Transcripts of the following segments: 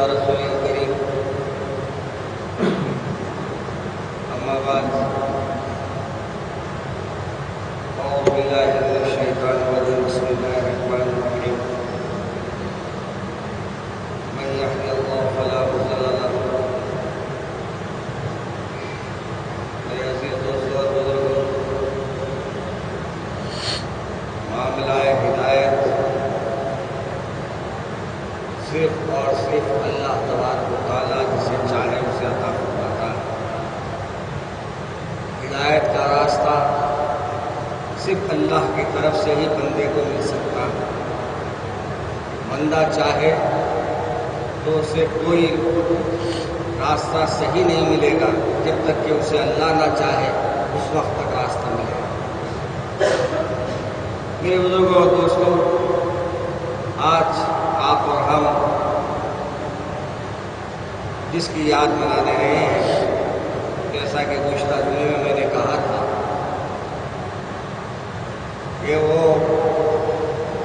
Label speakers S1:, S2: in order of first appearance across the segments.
S1: رسول الكريم أما بعد أعوذ بالله من الشيطان الرجيم بسم الله الرحمن الرحيم من يهد الله فلا مضل له ويزيد الظالمين معاملہ ہدایت صرف اور صرف اللہ تبارک و تعالیٰ جسے چاہے اسے عطا فرماتا ہے۔ ہدایت کا راستہ صرف اللہ کی طرف سے ہی بندے کو مل سکتا ہے۔ بندہ چاہے تو اسے کوئی راستہ صحیح نہیں ملے گا جب تک کہ اسے اللہ نہ چاہے اس وقت تک راستہ ملے گا۔ میرے بزرگوں اور دوستوں، آج آپ اور ہم جس کی یاد منانے رہے ہیں، جیسا کہ گزشتہ جمعے میں میں نے کہا تھا کہ وہ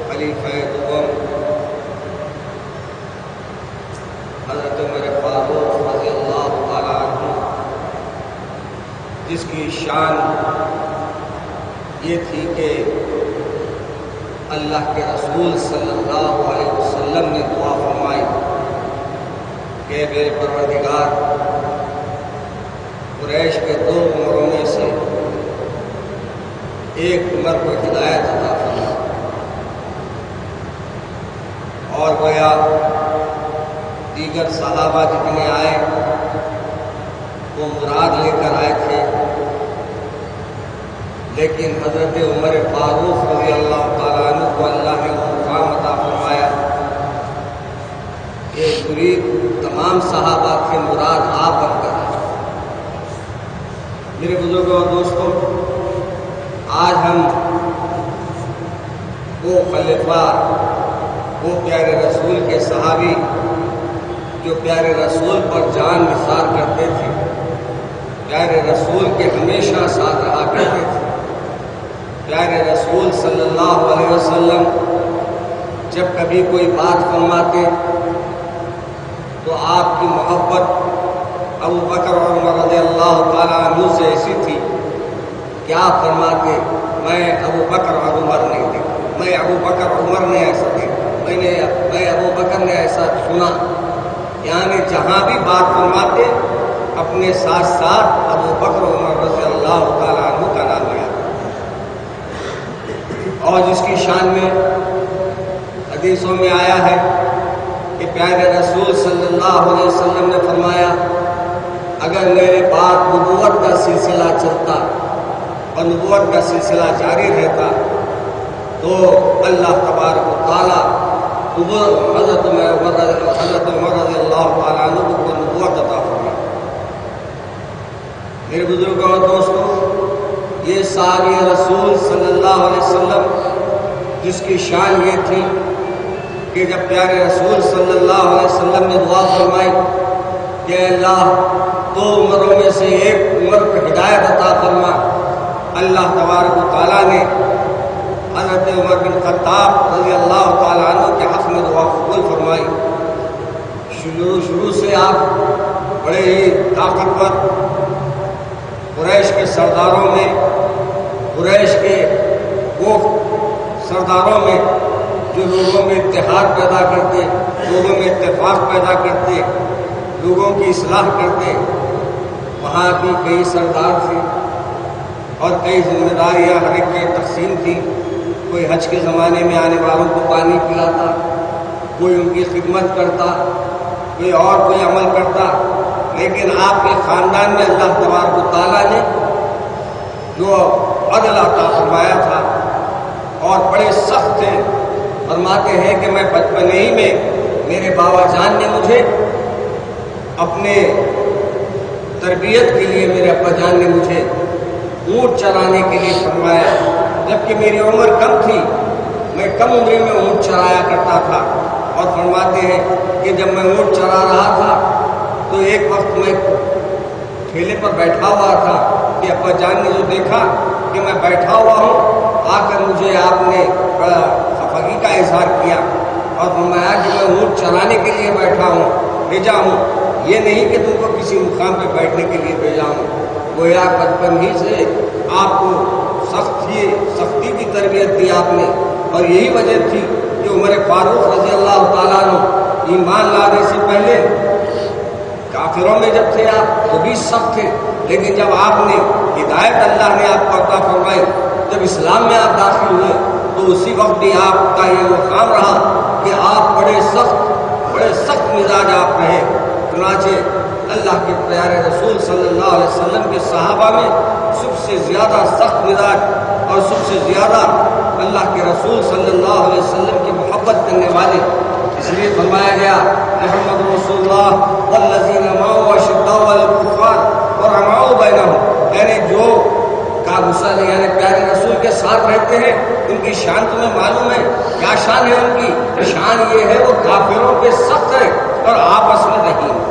S1: خلیفہ دوم حضرت عمر فاروق رضی اللہ تعالیٰ عنہ، جس کی شان یہ تھی کہ اللہ کے رسول صلی اللہ علیہ وسلم نے دعا فرمائی کہ میرے پروردگار، قریش کے دو عمروں میں سے ایک عمر کو ہدایت عطا فرما، اور گویا دیگر صحابہ جتنے آئے وہ مراد لے کر آئے تھے، لیکن حضرت عمر فاروق رضی اللہ تعالیٰ عنہ کو اللہ نے مقام عطا فرمایا کہ مرید تمام صحابہ کے مراد آپ بن کر آئے۔ میرے بزرگوں اور دوستوں، آج ہم وہ خلیفہ، وہ پیارے رسول کے صحابی جو پیارے رسول پر جان نثار کرتے تھے، پیارے رسول کے ہمیشہ ساتھ رہا کرتے تھے، پیارے رسول صلی اللہ علیہ وسلم جب کبھی کوئی بات فرماتے تو آپ کی محبت ابو بکر اور عمر رضی اللہ تعالیٰ عنہ سے ایسی تھی کہ آپ فرماتے میں ابو بکر اور عمر نہیں دیکھا، میں ابو بکر اور عمر نے ایسا دیکھا، میں ابو بکر نے ایسا سنا، یعنی جہاں بھی بات فرماتے اپنے ساتھ ساتھ ابو بکر اور عمر رضی اللہ تعالیٰ عنہ کا نام لیا، اور جس کی شان میں حدیثوں میں آیا ہے کہ پیارے رسول صلی اللہ علیہ وسلم نے فرمایا اگر میرے بعد نبوت کا سلسلہ چلتا اور نبوت کا سلسلہ جاری رہتا تو اللہ تبارک و تعالیٰ حضرت عمر رضی اللہ تعالیٰ عنہ کو نبوت عطا فرمایا۔ میرے بزرگوں اور دوستوں، یہ صحابی رسول صلی اللہ علیہ وسلم جس کی شان یہ تھی کہ جب پیارے رسول صلی اللہ علیہ وسلم نے دعا فرمائی کہ اللہ دو عمروں میں سے ایک عمر کو ہدایت عطا فرما، اللہ تبارک و تعالیٰ نے حضرت عمر بن خطاب رضی اللہ تعالیٰ عنہ کے حق میں دعا قبول فرمائی۔ شروع سے آپ بڑے ہی طاقتور قریش کے سرداروں میں، قریش کے وہ سرداروں میں جو لوگوں میں اتحاد پیدا کرتے، لوگوں میں اتفاق پیدا کرتے، لوگوں کی اصلاح کرتے، وہاں بھی کئی سردار تھے اور کئی ذمہ داریاں ہر ایک کی تقسیم تھی۔ کوئی حج کے زمانے میں آنے والوں کو پانی پلاتا، کوئی ان کی خدمت کرتا، کوئی اور کوئی عمل کرتا، لیکن آپ کے خاندان میں اللہ تبارک و تعالیٰ نے جو عدل عطا فرمایا تھا اور بڑے سخت تھے۔ فرماتے ہیں کہ میں بچپن ہی میں میرے بابا جان نے مجھے اپنے تربیت کے لیے، میرے ابا جان نے مجھے اونٹ چرانے کے لیے فرمایا، جبکہ میری عمر کم تھی، میں کم عمر میں اونٹ چرایا کرتا تھا۔ اور فرماتے ہیں کہ جب میں اونٹ چرا رہا تھا تو ایک وقت میں ٹھیلے پر بیٹھا ہوا تھا کہ ابا جان نے جو دیکھا کہ میں بیٹھا ہوا ہوں، آ کر مجھے آپ نے بڑا خفگی کا اظہار کیا اور فرمایا کہ میں اونٹ چرانے کے لیے بیٹھا ہوں، بھیجا ہوں، یہ نہیں کہ تم کو کسی مقام پہ بیٹھنے کے لیے بھیجا ہوں۔ گویا بچپن ہی سے آپ کو سختی کی تربیت دی آپ نے، اور یہی وجہ تھی کہ عمر فاروق رضی اللہ تعالیٰ عنہ ایمان لانے سے پہلے کافروں میں جب تھے آپ تو بھی سخت تھے، لیکن جب آپ نے ہدایت اللہ نے آپ کو عطا فرمائی، جب اسلام میں آپ داخل ہوئے تو اسی وقت بھی آپ کا یہ مقام رہا کہ آپ بڑے سخت مزاج آپ رہے۔ چنانچہ اللہ کے پیارے رسول صلی اللہ علیہ وسلم کے صحابہ میں سب سے زیادہ سخت مزاج اور سب سے زیادہ اللہ کے رسول صلی اللہ علیہ وسلم کی محبت کرنے والے، اس لیے فرمایا گیا محمد رسول اللہ والذین معه اشداء علی الکفار رحماء بینہم، یعنی جو کابوسل یعنی پیارے رسول کے ساتھ رہتے ہیں ان کی شان تمہیں معلوم ہے، کیا شان ہے ان کی؟ شان یہ ہے وہ کافروں پہ سخت ہے اور آپس میں رحیم۔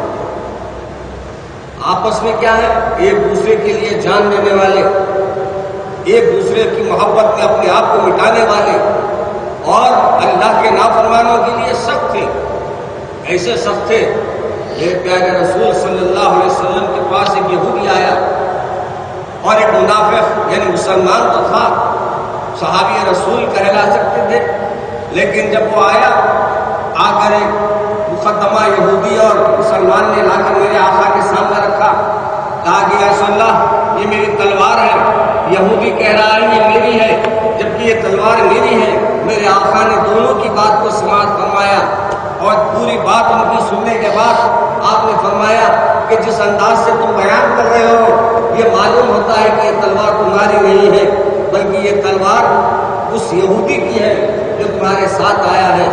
S1: آپس میں کیا ہے؟ ایک دوسرے کے لیے جان دینے والے، ایک دوسرے کی محبت میں اپنے آپ کو مٹانے والے، اور اللہ کے نافرمانوں کے لیے سخت تھے۔ ایسے سخت تھے، میرے پیارے رسول صلی اللہ علیہ وسلم کے پاس ایک یہودی آیا اور ایک منافق یعنی مسلمان تو تھا، صحابی رسول کہلا سکتے تھے، لیکن جب وہ آیا آ کر ایک مقدمہ یہودی اور مسلمان نے لا کر میرے آقا کے سامنے رکھا، کہا کہ یا رسول اللہ یہ میری تلوار ہے۔ یہودی کہہ رہا ہے یہ میری ہے، جبکہ یہ تلوار میری ہے۔ میرے آقا نے دونوں کی بات کو سماعت فرمایا، اور پوری بات ان کی سننے کے بعد آپ نے فرمایا کہ جس انداز سے تم بیان کر رہے ہو یہ معلوم ہوتا ہے کہ یہ تلوار تمہاری نہیں ہے، بلکہ یہ تلوار اس یہودی کی ہے جو تمہارے ساتھ آیا ہے۔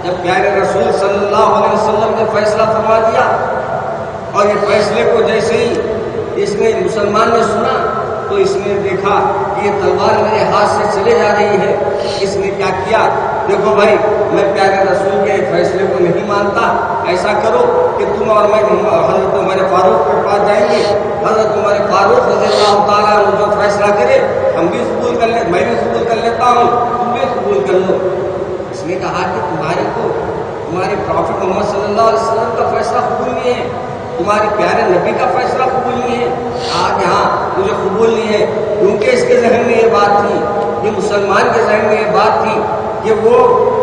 S1: جب پیارے رسول صلی اللہ علیہ وسلم نے فیصلہ فرما دیا، اور یہ فیصلے کو جیسے ہی اس نے مسلمان نے سنا تو اس نے دیکھا کہ یہ تلوار میرے ہاتھ سے چلے جا رہی ہے۔ اس نے کیا کیا؟ دیکھو بھائی، میں پیارے رسول کے فیصلے کو نہیں مانتا، ایسا کرو کہ تم اور میں حضرت عمر فاروق کے پاس جائیں گے، حضرت عمر فاروق رضی اللہ تعالیٰ عنہ جو فیصلہ کرے ہم بھی قبول کر لیں، میں بھی قبول کر لیتا ہوں، تم بھی قبول کر لو۔ اس نے کہا کہ تمہارے پروفٹ محمد صلی اللہ علیہ وسلم کا فیصلہ قبول نہیں ہے، تمہارے پیارے نبی کا فیصلہ قبول نہیں ہے؟ کہا کہ ہاں مجھے قبول نہیں ہے، کیونکہ اس کے ذہن میں یہ بات تھی، یہ مسلمان کے ذہن میں یہ بات تھی کہ وہ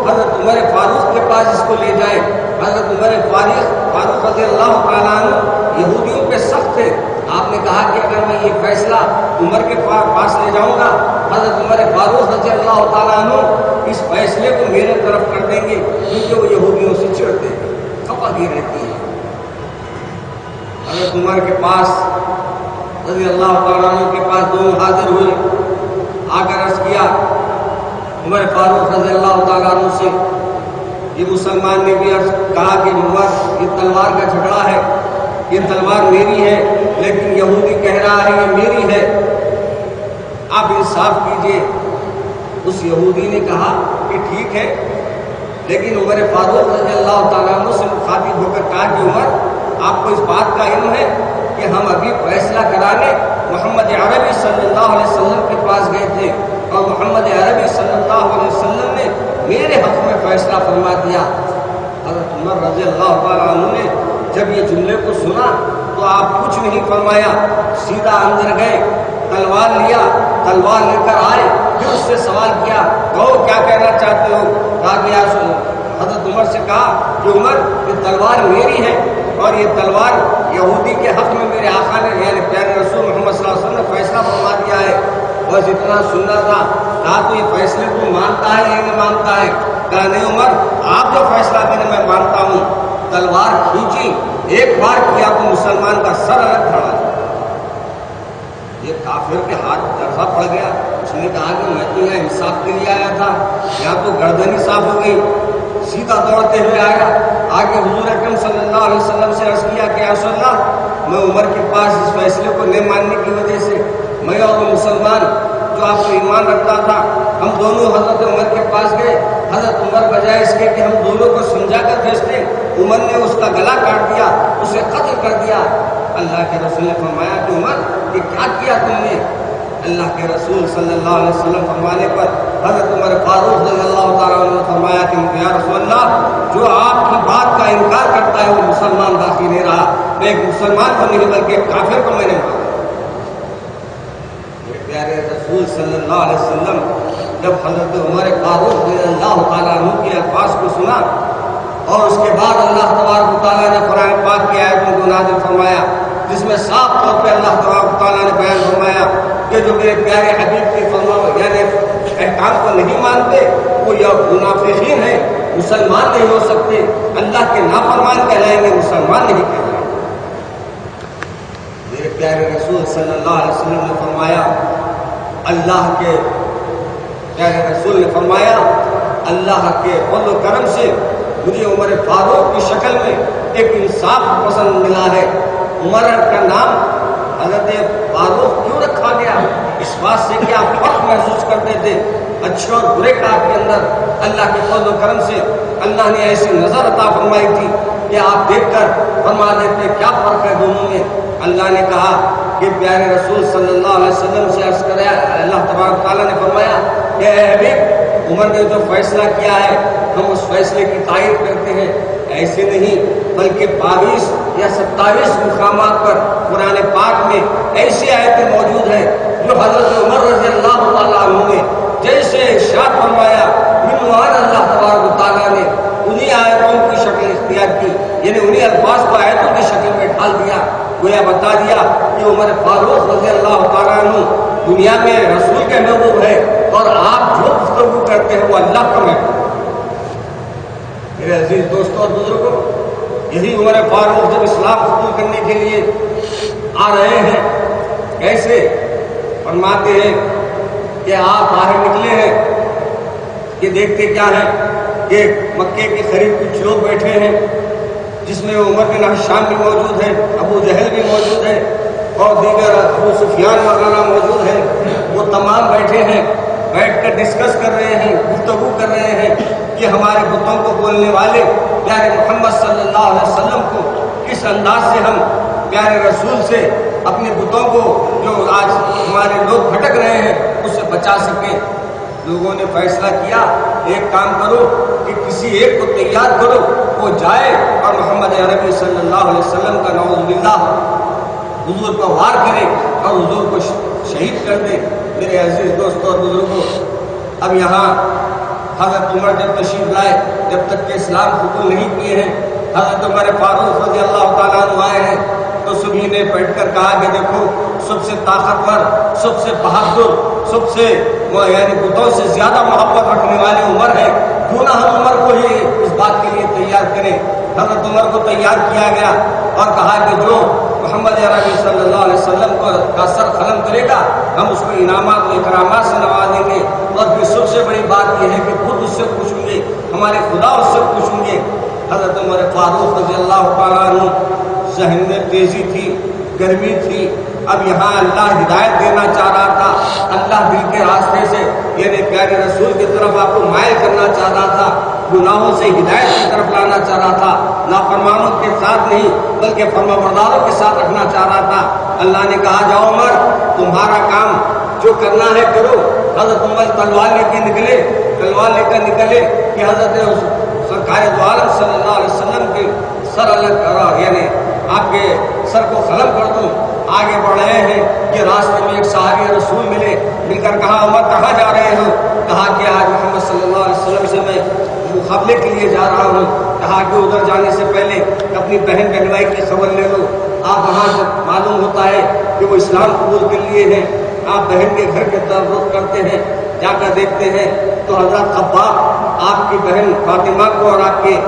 S1: حضرت عمر فاروق کے پاس اس کو لے جائے۔ حضرت عمر فاروق رضی اللہ تعالیٰ عنہ یہودیوں پہ سخت تھے۔ آپ نے کہا کہ اگر میں یہ فیصلہ عمر کے پاس لے جاؤں گا، حضرت عمر فاروق رضی اللہ تعالیٰ عنہ اس فیصلے کو میرے طرف کر دیں گے، کیونکہ وہ یہودیوں سے چڑھتے ہیں، خفا کی رہتی ہے۔ حضرت عمر کے پاس رضی اللہ تعالیٰ عنہ کے پاس دونوں حاضر ہوئے، آ کر عرض کیا عمر فاروق رضی اللہ تعالیٰ عنہ سے، یہ مسلمان نے بھی عرض کہا کہ عمر یہ تلوار کا جھگڑا ہے، یہ تلوار میری ہے، لیکن یہودی کہہ رہا ہے یہ میری ہے، آپ انصاف کیجئے۔ اس یہودی نے کہا کہ ٹھیک ہے، لیکن عمر فاروق رضی اللہ تعالیٰ عنہ سے مخاطب ہو کر کہا کہ عمر آپ کو اس بات کا علم ہے کہ ہم ابھی فیصلہ کرانے محمد عربی صلی اللہ علیہ وسلم کے پاس گئے تھے، اور محمد عربی صلی اللہ علیہ وسلم نے میرے حق میں فیصلہ فرما دیا۔ حضرت عمر رضی اللہ تعالیٰ عنہ نے جب یہ جملے کو سنا تو آپ کچھ نہیں فرمایا، سیدھا اندر گئے، تلوار لیا، تلوار لے کر آئے، پھر اس سے سوال کیا کہو کیا کہنا چاہتے ہو؟ کہا کہ حضرت عمر سے کہا کہ عمر یہ تلوار میری ہے، اور یہ تلوار یہودی کے حق میں میرے آقا نے یعنی پیارے رسول محمد صلی اللہ علیہ وسلم نے فیصلہ فرما دیا ہے، بس اتنا سننا تھا۔ کہا تو یہ فیصلے کو مانتا ہے یا نہیں مانتا ہے؟ کہا نہیں عمر آپ جو فیصلہ کریں میں مانتا ہوں۔ تلوار کھینچی، ایک بار کیا تو مسلمان کا سر الگ کھڑا، یہ کافر کے ہاتھ درزہ پڑ گیا۔ اس نے کہا کہ میں تو یہاں انصاف کے لیے آیا تھا، یہاں تو گردن ہی صاف ہو گئی۔ سیدھا دوڑتے ہوئے آیا، آگے حضور اکرم صلی اللہ علیہ وسلم سے عرض کیا کہ یا رسول اللہ میں عمر کے پاس اس فیصلے کو نہیں ماننے کی وجہ سے میں اور وہ مسلمان جو آپ کو ایمان رکھتا تھا ہم دونوں حضرت عمر کے پاس گئے۔ حضرت عمر بجائے اس کے کہ ہم دونوں کو سمجھا کر بھیجتے، عمر نے اس کا گلا کاٹ دیا، اسے قتل کر دیا۔ اللہ کے رسول نے فرمایا کہ عمر یہ کیا کیا تم نے؟ اللہ کے رسول صلی اللہ علیہ وسلم فرمانے پر حضرت عمر فاروق رضی اللہ تعالیٰ عنہ نے فرمایا کہ یا رسول اللہ جو آپ کی بات کا انکار کرتا ہے وہ مسلمان باقی نہیں رہا، میں ایک مسلمان کو نہیں بلکہ ایک کافر کو میں نے مارا۔ میرے پیارے رسول صلی اللہ علیہ وسلم جب حضرت عمر فاروق رضی اللہ تعالیٰ عنہ کے الفاظ کو سنا اور اس کے بعد اللہ تبارک و تعالیٰ نے قرآن پاک کی آیتوں کو نازل فرمایا جس میں صاف طور پہ اللہ تبارک و تعالیٰ نے بیان فرمایا کہ جو میرے پیارے حبیب کی یعنی احکام کو نہیں مانتے وہ یا منافقین ہیں، مسلمان نہیں ہو سکتے، اللہ کے نافرمان کہلائیں گے، مسلمان نہیں کہلائیں گے۔ میرے پیارے رسول صلی اللہ علیہ وسلم نے فرمایا، اللہ کے پیارے رسول نے فرمایا اللہ کے فضل و کرم سے مجھے عمر فاروق کی شکل میں ایک انصاف پسند ملا ہے۔ عمر کا نام حضرت فاروق کیوں رکھا گیا؟ اس بات سے کہ آپ فرق محسوس کرتے تھے اچھے اور برے کا آپ کے اندر اللہ کے فضل و کرم سے اللہ نے ایسی نظر عطا فرمائی تھی کہ آپ دیکھ کر فرما دیتے کیا فرق ہے دونوں میں۔ اللہ نے کہا کہ پیارے رسول صلی اللہ علیہ وسلم سے عرض کرا، اللہ تبارک تعالیٰ نے فرمایا کہ اے حبیب عمر نے جو فیصلہ کیا ہے ہم اس فیصلے کی تائید کرتے ہیں، ایسے نہیں بلکہ 22 یا 27 مقامات پر قرآن پاک میں ایسی آیتیں موجود ہیں جو حضرت عمر رضی اللہ تعالیٰ عنہ نے جیسے ارشاد فرمایا منوان اللہ تبارک و تعالیٰ نے انہی آیتوں کی شکل اختیار کی، یعنی انہی الفاظ کو آیتوں کی شکل میں ڈھال دیا، گویا بتا دیا کہ عمر فاروق رضی اللہ تعالیٰ عنہ دنیا میں رسول کے محبوب ہے اور آپ جو گفتگو کرتے ہیں وہ اللہ کا محبوب۔ میرے عزیز دوستوں اور بزرگوں، یہی عمر فاروق جب اسلام قبول کرنے کے لیے آ رہے ہیں کیسے فرماتے ہیں کہ آپ باہر نکلے ہیں کہ دیکھتے کیا ہے کہ مکے کے قریب کچھ لوگ بیٹھے ہیں جس میں عمر بن ہشام بھی موجود ہے، ابو جہل بھی موجود ہے اور دیگر ابو سفیان وغیرہ موجود ہیں، وہ تمام بیٹھے ہیں، بیٹھ کر ڈسکس کر رہے ہیں، گفتگو کر رہے ہیں کہ ہمارے بتوں کو بولنے والے پیارے محمد صلی اللہ علیہ وسلم کو کس انداز سے ہم پیارے رسول سے اپنے بتوں کو جو آج ہمارے لوگ بھٹک رہے ہیں اس سے بچا سکیں۔ لوگوں نے فیصلہ کیا ایک کام کرو کہ کسی ایک کو تیار کرو وہ جائے اور محمد عربی صلی اللہ علیہ وسلم کا نعوذ باللہ حضور کو وار کرے اور حضور کو شہید کر دے۔ میرے عزیز دوستوں اور بزرگوں، اب یہاں حضرت عمر جب تشریف لائے، جب تک کہ اسلام قبول نہیں کیے ہیں، حضرت عمر فاروق رضی اللہ تعالیٰ عنہ آئے ہیں تو سبھی نے بیٹھ کر کہا کہ دیکھو سب سے طاقتور، سب سے بہادر، سب سے یعنی بتوں سے زیادہ محبت رکھنے والے عمر ہے، کیوں نہ ہم عمر کو ہی اس بات کے لیے تیار کریں۔ حضرت عمر کو تیار کیا گیا اور کہا کہ جو محمد عربی صلی اللہ علیہ وسلم کا سر قلم کرے گا ہم اس کو انعامات و اکرامات سے نوازیں گے، اور پھر سب سے بڑی بات یہ ہے کہ خود اس سے پوچھیں گے، ہمارے خدا اس سے پوچھیں گے۔ حضرت عمر فاروق رضی اللہ تعالیٰ عنہ ذہن میں تیزی تھی، گرمی تھی، اب یہاں اللہ ہدایت دینا چاہ رہا تھا، اللہ دل کے راستے سے یعنی پیارے رسول کی طرف آپ کو مائل کرنا چاہ رہا تھا، گناہوں سے ہدایت کی طرف لانا چاہ رہا تھا، نافرمانوں کے ساتھ نہیں بلکہ فرمانبرداروں کے ساتھ رکھنا چاہ رہا تھا۔ اللہ نے کہا جاؤ عمر تمہارا کام جو کرنا ہے کرو۔ حضرت عمر تلوار لے کے نکلے کہ حضرت سرکار دو عالم صلی اللہ علیہ وسلم کے سر الگ کرا، یعنی آپ کے سر کو قلم کر دوں۔ آگے بڑھ رہے ہیں کہ راستے میں ایک صحابی رسول مل کر کہا عمر کہاں جا رہے ہو؟ کہا کہ آج محمد صلی اللہ علیہ وسلم سے میں مقابلے کے لیے جا رہا ہوں۔ کہا کہ ادھر جانے سے پہلے اپنی بہن بہنوائی کی خبر لے لو۔ آپ وہاں سے معلوم ہوتا ہے کہ وہ اسلام قبول کر لیے ہیں، آپ بہن کے گھر کی طرف رخ کرتے ہیں، جا کر دیکھتے ہیں تو حضرت خباب آپ کی بہن فاطمہ کو اور آپ کے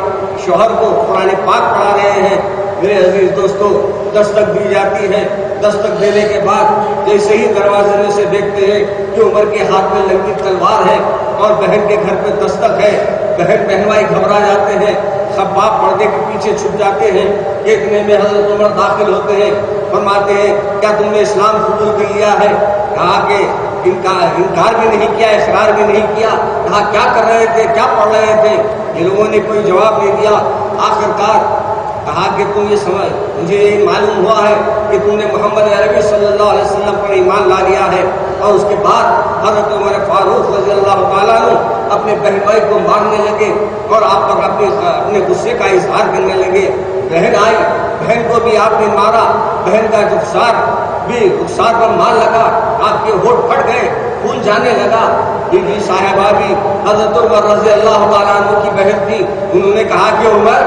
S1: شوہر کو قرآن پاک پڑھا رہے ہیں۔ میرے عزیز دوستو، دستک دی جاتی ہے، دستک دینے کے بعد جیسے ہی دروازے میں سے دیکھتے ہیں کہ عمر کے ہاتھ میں لنگی تلوار ہے اور بہن کے گھر پہ دستک ہے، بہن بہنوائی گھبرا جاتے ہیں، خباب پردے کے پیچھے چھپ جاتے ہیں۔ اتنے میں حضرت عمر داخل ہوتے ہیں، فرماتے ہیں کیا تم نے اسلام قبول کر لیا ہے؟ کہا کہ انکار بھی نہیں کیا، اقرار بھی نہیں کیا۔ کہا کیا کر رہے تھے، کیا پڑھ رہے تھے؟ ان لوگوں نے کوئی جواب نہیں دیا۔ آخرکار کہا کہ تم یہ سمجھ، مجھے یہ معلوم ہوا ہے کہ تم نے محمد عربی صلی اللہ علیہ وسلم پر ایمان لا لیا ہے. اور اس کے بعد حضرت عمر فاروق رضی اللہ تعالیٰ عنہ اپنے بہن بھائی کو مارنے لگے اور آپ پر اپنے غصے کا اظہار کرنے لگے. بہن آئی, بہن کو بھی آپ نے مارا, بہن کا رخسار پر مار لگا, آپ کے ہونٹ پھٹ گئے, خون جانے لگا. بی بی صاحبہ بھی حضرت عمر رضی اللہ تعالیٰ عنہ کی بہن تھی. انہوں نے کہا کہ عمر,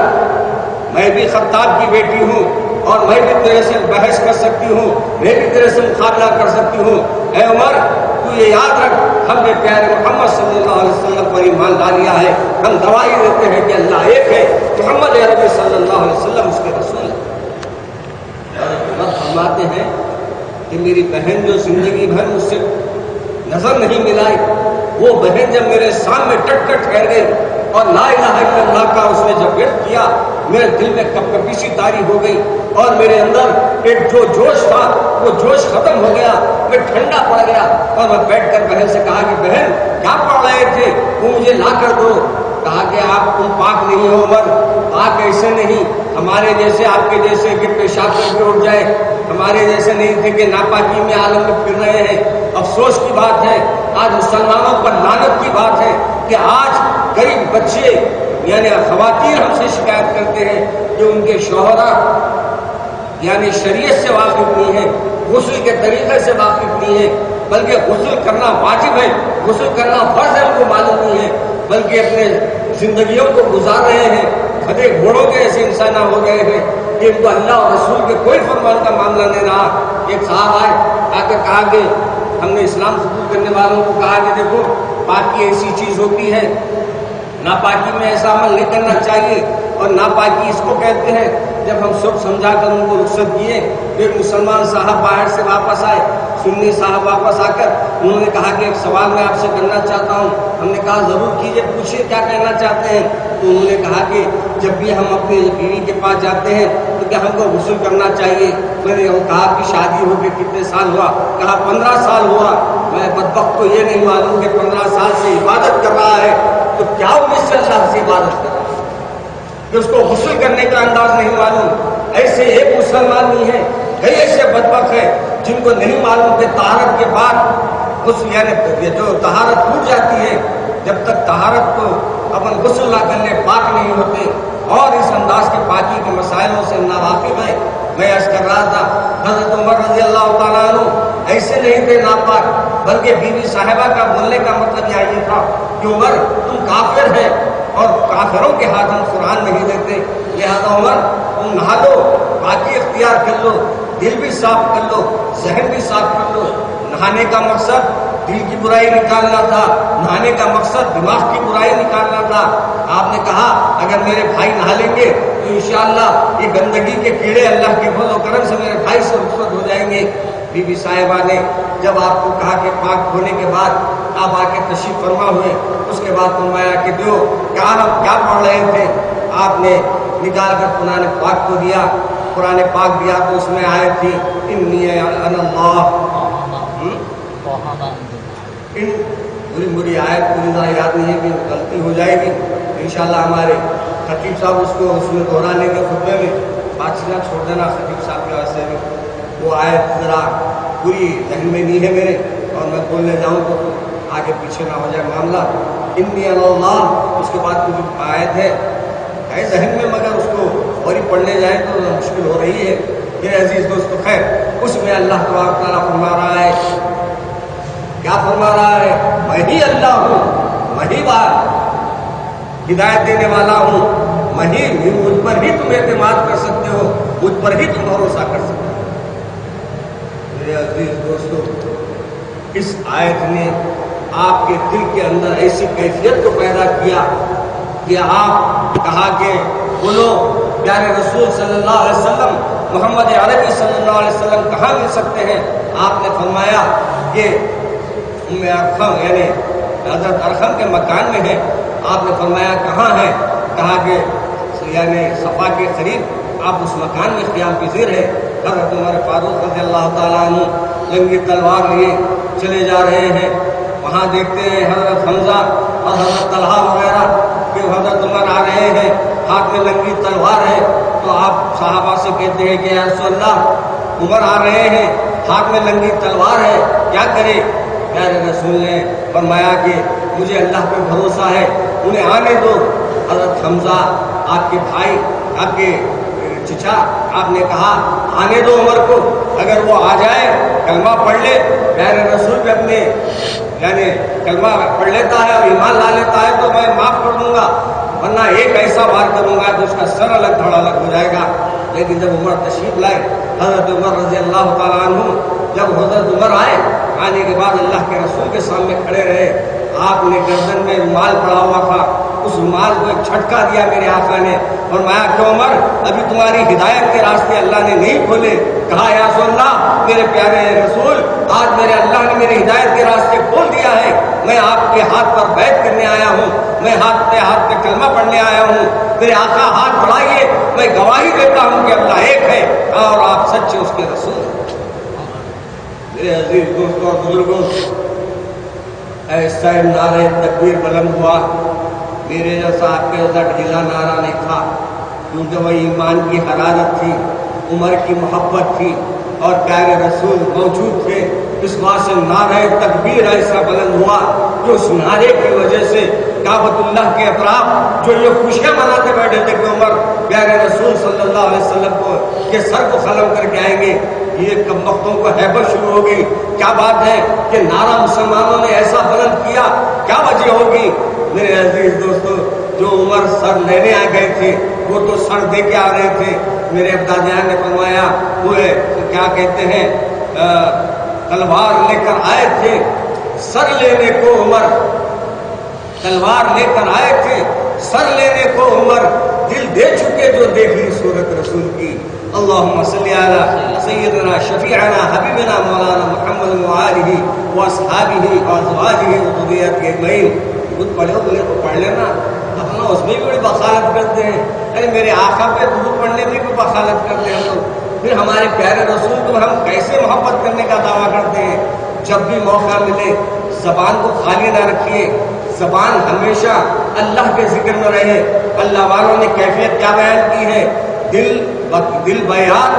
S1: میں بھی خطاب کی بیٹی ہوں اور میں بھی تیرے سے بحث کر سکتی ہوں, میں بھی تیرے سے مقابلہ کر سکتی ہوں. اے عمر, تو یہ یاد رکھ, ہم نے پیارے محمد صلی اللہ علیہ وسلم پر ایمان لا لیا ہے. ہم گواہی دیتے ہیں کہ اللہ ایک ہے, محمد عربی صلی اللہ علیہ وسلم اس کے رسول ہے. عمر فرماتے ہیں کہ میری بہن جو زندگی بھر مجھ سے نظر نہیں ملائی, وہ بہن جب میرے سامنے ٹٹ ٹٹ ٹھہر گئی اور لا الہ الا اللہ کا اس نے جب ورد کیا, میرے دل میں کپکپی سی طاری ہو گئی اور میرے اندر ایک جو جوش تھا وہ جوش ختم ہو گیا, میں ٹھنڈا پڑ گیا. اور میں بیٹھ کر بہن سے کہا کہ بہن کیا پڑھ رہے تھے, وہ مجھے لا کر دو. کہا کہ آپ تم پاک نہیں ہو عمر, پاک ایسے نہیں, ہمارے جیسے آپ کے جیسے کہ پیشاب کر کے اٹھ جائے, ہمارے جیسے نہیں تھے کہ ناپاکی میں عالم میں پھر رہے ہیں. افسوس کی بات ہے, آج مسلمانوں پر لعنت کی بات ہے کہ آج غریب بچے یعنی خواتین ہم سے شکایت کرتے ہیں کہ ان کے شوہرا یعنی شریعت سے واقف نہیں ہے, غسل کے طریقے سے واقف نہیں ہے, بلکہ غسل کرنا واجب ہے, غسل کرنا فرض ہے, ان کو معلوم نہیں ہے, بلکہ اپنے زندگیوں کو گزار رہے ہیں گھڑے گھوڑوں کے ایسے انسان ہو گئے ہیں کہ ان کو اللہ اور رسول کے کوئی فرمان کا معاملہ نہیں رہا. ایک صاحب آئے, آ کر کہا کہ ہم نے اسلام قبول کرنے والوں کو کہا کہ دیکھو پاکی ایسی چیز ہوتی ہے, ناپاکی میں ایسا عمل نہیں کرنا چاہیے, اور ناپاکی اس کو کہتے ہیں. جب ہم سب سمجھا کر ان کو رخصت کیے, پھر مسلمان صاحب باہر سے واپس آئے, سنی صاحب واپس آ کر انہوں نے کہا کہ ایک سوال میں آپ سے کرنا چاہتا ہوں. ہم نے کہا ضرور کیجیے, پوچھیے کیا کہنا چاہتے ہیں. تو انہوں نے کہا کہ جب بھی ہم اپنی بیوی کے پاس جاتے ہیں تو کیا ہم کو غسل کرنا چاہیے. میں نے کہا کہ شادی ہو کے کتنے سال ہوا, کہا 15 سال ہوا. میں بدبخت کو یہ نہیں معلوم کہ 15 سال سے عبادت کر رہا ہے تو کیا 19 سے اللہ سے عبادت کر رہا ہے کہ اس کو غسل کرنے کا انداز نہیں معلوم. ایسے ایک مسلمان نہیں ہے, کئی ایسے بدبخت ہیں جن کو نہیں معلوم کہ طہارت کے بعد غسل یعنی جو طہارت ٹوٹ جاتی ہے, جب تک طہارت کو اپن غسل نہ کرنے پاک نہیں ہوتے, اور اس انداز کے پاکی کے مسائلوں سے ناواقف ہے. میں عرض کر رہا تھا حضرت عمر رضی اللہ تعالیٰ عنہ ایسے نہیں تھے ناپاک, بلکہ بی بی صاحبہ کا بولنے کا مطلب یہ تھا کہ عمر تم کافر ہے اور کافروں کے ہاتھ ہم قرآن نہیں دیتے, لہذا عمر تم نہا لو, پاکی اختیار کر لو, دل بھی صاف کر لو, ذہن بھی صاف کر لو. نہانے کا مقصد دل کی برائی نکالنا تھا, نہانے کا مقصد دماغ کی برائی نکالنا تھا. آپ نے کہا اگر میرے بھائی نہا لیں گے تو انشاءاللہ یہ گندگی کے کیڑے اللہ کے فضل و کرم سے میرے بھائی سے رخصت ہو جائیں گے. بی بی صاحبہ نے جب آپ کو کہا کہ پاک ہونے کے بعد آپ آ کے تشریف فرما ہوئے, اس کے بعد فرمایا کہ دو کیا پڑھ رہے تھے. آپ نے نکال کر قرآن پاک کو دیا, قرآن پاک دیا تو اس میں آیت تھی انی انا اللہ. پوری آیت پوری طرح یاد نہیں ہے کہ غلطی ہو جائے گی. انشاءاللہ ہمارے خطیب صاحب اس کو اس میں دہرانے کے خطبے میں بادشاہ چھوڑ دینا خطیب صاحب کے واسطے میں. وہ آیت ذرا پوری ذہن میں نہیں ہے میرے, اور میں بولنے جاؤں تو آگے پیچھے نہ ہو جائے معاملہ. انی اللہ اس کے بعد کچھ آیت ہے ذہن میں, مگر اس کو اور ہی پڑھنے جائیں تو مشکل ہو رہی ہے. میرے عزیز دوستو, خیر اس میں اللہ تبارک تعالیٰ فرما رہا ہے, کیا فرما رہا ہے, میں ہی اللہ ہوں, میں ہی بات ہدایت دینے والا ہوں, میں ہی مجھ پر ہی تم اعتماد کر سکتے ہو, مجھ پر ہی تم بھروسہ کر سکتے ہو. میرے عزیز دوستو, اس آیت نے آپ کے دل کے اندر ایسی کیفیت کو پیدا کیا کہ آپ کہا کہ بولو پیارے رسول صلی اللہ علیہ وسلم, محمد عربی صلی اللہ علیہ وسلم کہاں مل سکتے ہیں. آپ نے فرمایا کہ ارقم یعنی حضرت ارقم کے مکان میں ہے. آپ نے فرمایا کہاں ہے, کہا کہ یعنی صفا کے قریب آپ اس مکان میں قیام پذیر ہے. حضرت عمر فاروق رضی اللہ تعالیٰ عنہ جنگی تلوار لیے چلے جا رہے ہیں. وہاں دیکھتے ہیں حضرت حمزہ اور حضرت طلحہ وغیرہ کہ حضرت عمر آ رہے ہیں, ہاتھ میں لنگی تلوار ہے. تو آپ صحابہ سے کہتے ہیں کہ یا رسول اللہ عمر آ رہے ہیں، ہاتھ میں لنگی تلوار ہے، کیا کرے؟ پیارے رسول نے فرمایا کہ مجھے اللہ پہ بھروسہ ہے، انہیں آنے دو۔ حضرت حمزہ آپ کے بھائی، آپ کے چچا، آپ نے کہا آنے دو عمر کو، اگر وہ آ جائے کلمہ پڑھ لے، پیارے رسول پہ اپنے یعنی کلمہ پڑھ لیتا ہے اور ایمان لا لیتا ہے تو میں معاف کر دوں گا، ورنہ ایک ایسا وار کروں گا تو اس کا سر الگ تھوڑا الگ ہو جائے گا۔ لیکن جب عمر تشریف لائے، حضرت عمر رضی اللہ تعالیٰ عنہ، جب حضرت عمر آئے، آنے کے بعد اللہ کے رسول کے سامنے کھڑے رہے، آپ نے گردن میں رومال پڑا ہوا تھا، اس رومال کو ایک جھٹکا دیا میرے آقا نے، فرمایا کہ عمر ابھی تمہاری ہدایت کے راستے اللہ نے نہیں کھولے؟ کہا یا رسول اللہ، میرے پیارے رسول، آج میرے اللہ نے میری ہدایت کے راستے کھول دیا ہے، میں آپ کے ہاتھ پر بیعت کرنے آیا ہوں، میں ہاتھ پہ کلمہ پڑھنے آیا ہوں، میرے آقا ہاتھ بڑھائیے، میں گواہی دیتا ہوں کہ اللہ ایک ہے اور آپ سچے اس کے رسول ہیں۔ میرے عزیز دوستوں اور بزرگوں، ایسا نعرہ تکبیر بلند ہوا، میرے جیسا آپ کے جیسا ڈھیلا نعرہ نہیں تھا، کیونکہ وہ ایمان کی حرارت تھی، عمر کی محبت تھی اور پیارے رسول موجود تھے، اس بات سے نعرہ تکبیر ایسا بلند ہوا کہ اس نعرے کی وجہ سے کعبۃ اللہ کے اطراف جو یہ خوشیاں مناتے بیٹھے تھے کہ عمر پیارے رسول صلی اللہ علیہ وسلم کو کے سر کو قلم کر کے آئیں گے، یہ کم وقتوں کو ہیبت شروع ہو گئی۔ کیا بات ہے کہ نعرہ مسلمانوں نے ایسا بلند کیا، کیا وجہ ہوگی؟ میرے عزیز دوستو، جو عمر سر لینے آ گئے تھے وہ تو سر دے کے آ رہے تھے، میرے ابا جان نے فرمایا وہ کیا کہتے ہیں تلوار لے کر آئے تھے، سر لینے کو عمر تلوار لے کر آئے تھے، سر لینے کو عمر دل دے چکے جو دیکھی صورت رسول کی۔ اللہم صلی علی سیدنا شفیعنا حبیبنا مولانا محمد وآلہ واصحابہ وازواجہ وذریتہ اجمعین۔ درود پڑھو تو پڑھ لینا، اپنا اس میں بھی بڑی بخالت کرتے ہیں، ارے میرے آقا پہ درود پڑھنے میں بھی بخالت کرتے ہیں لوگ، پھر ہمارے پیارے رسول کو ہم کیسے محبت کرنے کا دعویٰ کرتے ہیں؟ جب بھی موقع ملے زبان کو خالی نہ رکھیے، زبان ہمیشہ اللہ کے ذکر میں رہے۔ اللہ والوں نے کیفیت کیا بیان کی ہے؟ دل بیار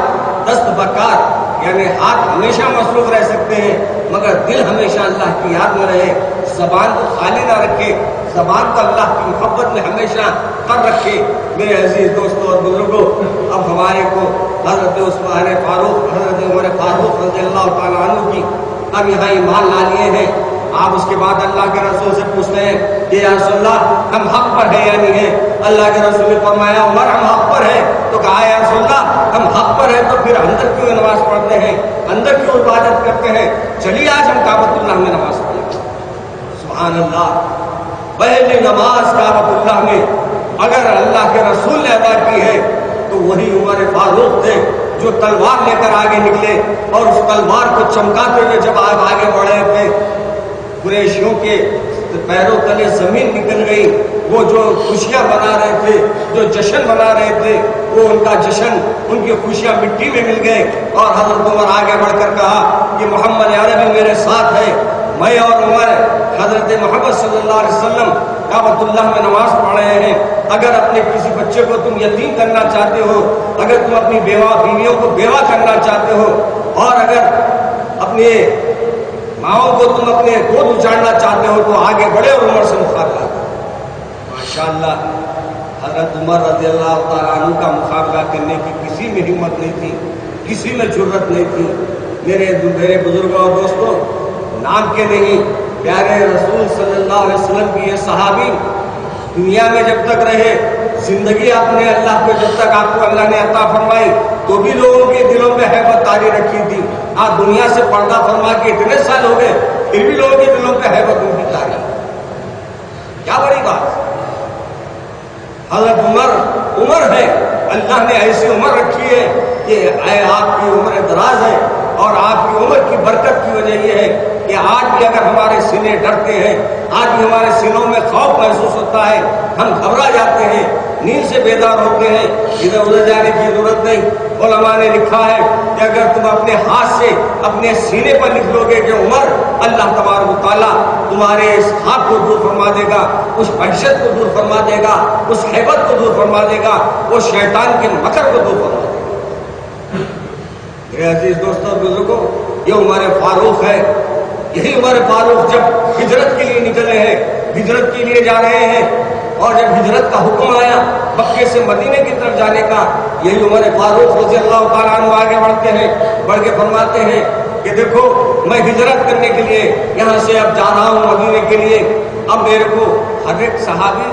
S1: دست بکار، یعنی ہاتھ ہمیشہ مصروف رہ سکتے ہیں مگر دل ہمیشہ اللہ کی یاد میں رہے۔ زبان کو خالی نہ رکھے، زبان کو اللہ کی محبت میں ہمیشہ کر رکھے۔ میرے عزیز دوستوں اور بزرگوں، اب ہمارے کو حضرت عثمان فاروق، حضرت عمر فاروق رضی اللہ تعالیٰ عنہ کی اب یہاں ایمان لا لیے ہیں، آپ اس کے بعد اللہ کے رسول سے پوچھتے ہیں کہ یا رسول اللہ ہم حق پر ہیں یا نہیں ہیں؟ اللہ کے رسول نے فرمایا عمر ہم حق پر ہیں، تو کہا یا رسول اللہ ہم حق پر ہیں تو پھر اندر کیوں نماز پڑھتے ہیں، اندر کیوں عبادت کرتے ہیں؟ چلیے آج ہم کعبۃ اللہ میں نماز پڑھیں۔ سبحان اللہ، پہلی نماز کعبۃ اللہ میں اگر اللہ کے رسول نے ادا کی ہے تو وہی عمر فاروق تھے جو تلوار لے کر آگے نکلے اور اس تلوار کو چمکاتے ہوئے جب آپ آگے بڑھے تھے، قریشیوں کے پیروں تلے زمین نکل گئی، وہ جو خوشیاں منا رہے تھے، جو جشن منا رہے تھے، وہ ان کا جشن، ان کی خوشیاں مٹی میں مل گئے۔ اور حضرت عمر آگے بڑھ کر کہا کہ محمد عربی میرے ساتھ ہے، میں اور عمر حضرت محمد صلی اللہ علیہ وسلم کعبۃ اللہ میں نماز پڑھ رہے ہیں، اگر اپنے کسی بچے کو تم یتیم کرنا چاہتے ہو، اگر تم اپنی بیویوں کو بیوہ کرنا چاہتے ہو، اور اگر اپنے ماؤں کو تم اپنے گود اچاڑنا چاہتے ہو تو آگے بڑھے اور عمر سے مقابلہ کرو۔ ماشاءاللہ، حضرت عمر رضی اللہ تعالیٰ عنہ کا مقابلہ کرنے کی کسی میں ہمت نہیں تھی، کسی میں جرت نہیں تھی۔ میرے بزرگوں اور دوستوں، نام کے نہیں، پیارے رسول صلی اللہ علیہ وسلم کی یہ صحابی دنیا میں جب تک رہے، زندگی اپنے اللہ کو جب تک آپ کو اللہ نے عطا فرمائی تو بھی لوگوں کے دلوں میں ہیبت طاری رکھی تھی۔ آج دنیا سے پردہ فرما کے اتنے سال ہو گئے پھر بھی لوگوں کے دلوں پہ ہیبت ان کی طاری، کیا بڑی بات۔ حضرت عمر ہے، اللہ نے ایسی عمر رکھی ہے کہ آپ کی عمر دراز ہے، اور آپ کی عمر کی برکت کی وجہ یہ ہے کہ آج بھی اگر ہمارے سینے ڈرتے ہیں، آج بھی ہمارے سینوں میں خوف محسوس ہوتا ہے، ہم گھبرا جاتے ہیں، نیند سے بیدار ہوتے ہیں، ادھر ادھر جانے کی ضرورت نہیں۔ علماء نے لکھا ہے کہ اگر تم اپنے ہاتھ سے اپنے سینے پر لکھ لو گے کہ عمر، اللہ تبارک و تعالیٰ تمہارے اس خوف کو دور فرما دے گا، اس وحشت کو دور فرما دے گا، اس ہیبت کو دور فرما دے گا، وہ شیطان کے مکر کو دور فرما دے گا۔ میرے عزیز دوستوں بزرگوں، یہ عمر فاروق ہے. یہی عمر فاروق جب ہجرت کے لیے نکلے ہیں، ہجرت کے لیے جا رہے ہیں، اور جب ہجرت کا حکم آیا مکے سے مدینے کی طرف جانے کا، یہی عمر فاروق رضی اللہ تعالیٰ عنہ آگے بڑھتے ہیں، بڑھ کے فرماتے ہیں کہ دیکھو میں ہجرت کرنے کے لیے یہاں سے اب جا رہا ہوں مدینے کے لیے. اب میرے کو ہر ایک صحابی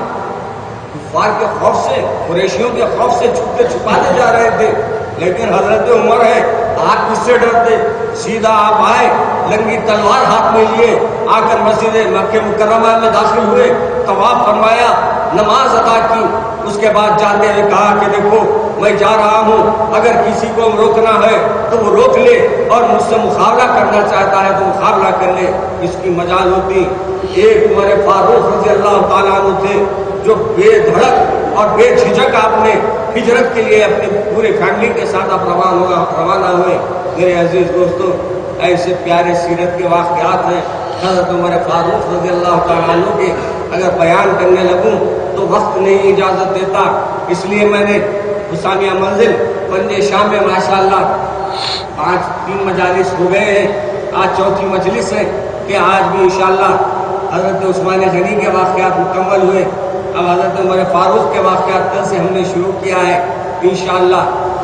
S1: کفار کے خوف سے، قریشیوں کے خوف سے چھپتے چھپاتے جا رہے تھے، لیکن حضرت عمر ہے آپ کس سے ڈرتے؟ سیدھا آپ آئے، لنگی تلوار ہاتھ میں لیے، آ کر مسجد مکہ مکرمہ میں داخل ہوئے، طواف فرمایا، نماز ادا کی. اس کے بعد جاتے ہوئے کہا کہ دیکھو میں جا رہا ہوں، اگر کسی کو روکنا ہے تو وہ روک لے، اور مجھ سے مقابلہ کرنا چاہتا ہے تو مقابلہ کر لے. اس کی مجال ہوتی. ایک عمر فاروق رضی اللہ تعالیٰ عنہ تھے جو بے دھڑک اور بے جھجک آپ نے ہجرت کے لیے اپنی پورے فیملی کے ساتھ آپ روانہ ہوئے. میرے عزیز دوستوں، ایسے پیارے سیرت کے واقعات ہیں حضرت عمر فاروق رضی اللہ تعالیٰ عنہ کے. اگر بیان کرنے لگوں تو وقت نہیں اجازت دیتا، اس لیے میں نے حسامیہ منزل بندے شام میں ماشاءاللہ 3 مجالس ہو گئے ہیں، آج چوتھی مجلس ہے کہ آج بھی انشاءاللہ حضرت عثمان غنی کے واقعات مکمل ہوئے. اب حضرت عمر فاروق کے واقعات کل سے ہم نے شروع کیا ہے. انشاءاللہ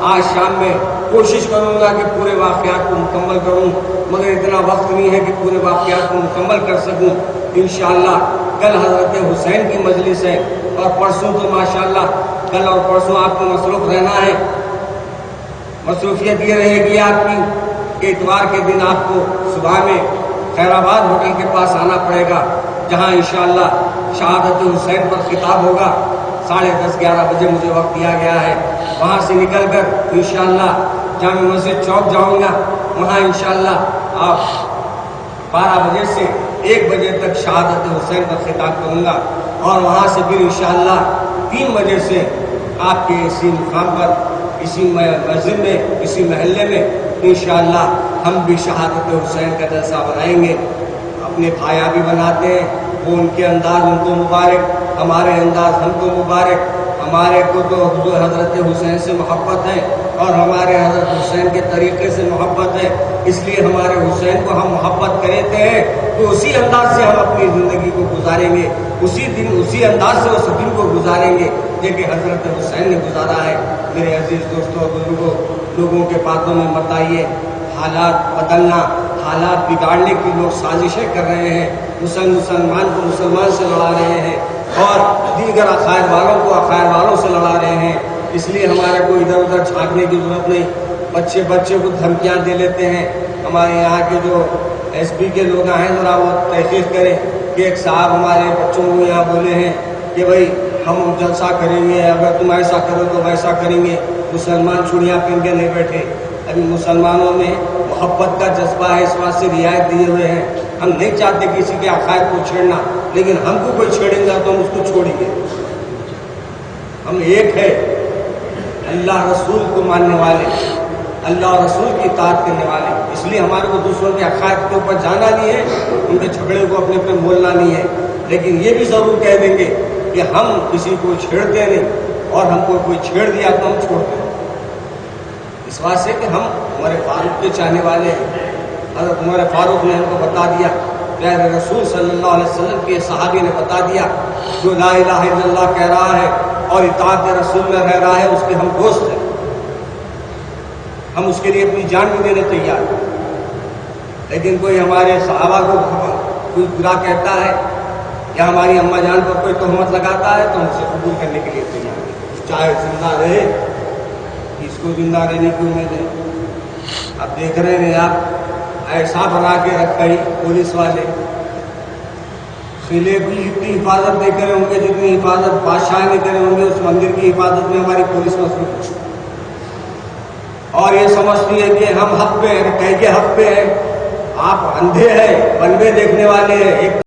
S1: آج شام میں کوشش کروں گا کہ پورے واقعات کو مکمل کروں، مگر اتنا وقت نہیں ہے کہ پورے واقعات کو مکمل کر سکوں. انشاءاللہ کل حضرت حسین کی مجلس ہے، اور پرسوں تو ماشاءاللہ کل اور پرسوں آپ کو مصروف رہنا ہے. مصروفیت یہ رہے گی آپ کی کہ اتوار کے دن آپ کو صبح میں خیر آباد ہوٹل کے پاس آنا پڑے گا، جہاں انشاءاللہ شہادت حسین پر خطاب ہوگا. 10:30-11 بجے مجھے وقت دیا گیا ہے. وہاں سے نکل کر انشاءاللہ جامع مسجد چوک جاؤں گا، وہاں انشاءاللہ آپ 12 بجے سے 1 بجے تک شہادت حسین پر خطاب کروں گا، اور وہاں سے پھر انشاءاللہ 3 بجے سے آپ کے اسی مقام پر، اسی مسجد میں، اسی محلے میں انشاءاللہ ہم بھی شہادت حسین کا جلسہ بنائیں گے. اپنے بھایا بھی بناتے ہیں، وہ ان کے انداز ان کو مبارک، ہمارے انداز ہم کو مبارک. ہمارے کو تو حضرت حسین سے محبت ہے، اور ہمارے حضرت حسین کے طریقے سے محبت ہے، اس لیے ہمارے حسین کو ہم محبت کرتے ہیں تو اسی انداز سے ہم اپنی زندگی کو گزاریں گے، اسی انداز سے اس دن کو گزاریں گے جو کہ حضرت حسین نے گزارا ہے. میرے عزیز دوستوں اور بزرگوں، لوگوں کے باتوں میں مت آئیے. حالات بدلنا، حالات بگاڑنے کی لوگ سازشیں کر رہے ہیں، مسلمان کو مسلمان سے لڑا رہے ہیں، اور دیگر عقائد والوں کو عقائد والوں سے لڑا رہے ہیں. اس لیے ہمارے کو ادھر ادھر جھانکنے کی ضرورت نہیں. بچے کو دھمکیاں دے لیتے ہیں. ہمارے یہاں کے جو ایس پی کے لوگ ہیں ذرا وہ تحقیق کریں کہ ایک صاحب ہمارے بچوں کو یہاں بولے ہیں کہ بھائی ہم جلسہ کریں گے، اگر تم ایسا کرو تو ویسا کریں گے. مسلمان چوڑیاں پہن کے نہیں بیٹھے. ابھی مسلمانوں میں محبت کا جذبہ ہے، اس واسطے رعایت دیے ہوئے ہیں. ہم نہیں چاہتے کسی کے عقائد کو چھیڑنا، لیکن ہم کو کوئی چھیڑیں گا تو ہم اس کو چھوڑیں گے. ہم ایک ہے، اللہ رسول کو ماننے والے، اللہ اور رسول کی اطاعت کرنے والے. اس لیے ہمارے کو دوسروں کے عقائد کے اوپر جانا نہیں ہے، ان کے جھگڑے کو اپنے پہ مولنا نہیں ہے. لیکن یہ بھی ضرور کہہ دیں گے کہ ہم کسی کو چھیڑتے نہیں، اور ہم کو کوئی چھیڑ دیا تو ہم چھوڑتے ہیں. اس واسطے کہ ہم عمر فاروق کے چاہنے والے ہیں. حضرت عمر فاروق نے ہم کو بتا دیا، پیارے رسول صلی اللہ علیہ وسلم کے صحابی نے بتا دیا، جو لا الہ الا اللہ کہہ رہا ہے اور اطاعت رسول میں رہ رہا ہے اس کے ہم دوست ہیں. ہم اس کے لیے اپنی جان بھی دینے تیار ہیں. لیکن کوئی ہمارے صحابہ کو کوئی برا کہتا ہے یا ہماری اماں جان پر کوئی تہمت لگاتا ہے تو ہم اسے قبول کرنے کے لیے تیار ہیں، چاہے زندہ رہے. اس کو زندہ رہنے کی امید ہے. اب دیکھ رہے ہیں آپ ایسا بنا کے رکھا ہی پولیس والے، قلعے کی اتنی حفاظت نہیں کرے ہوں گے جتنی حفاظت بادشاہ نے کرے ہوں گے. اس مندر کی حفاظت میں ہماری پولیس مصروف ہے، اور یہ سمجھتی ہے کہ ہم حق پہ ہیں، کہہ کے حق پہ ہیں. آپ اندھے ہیں، بنوے دیکھنے والے ہیں. ایک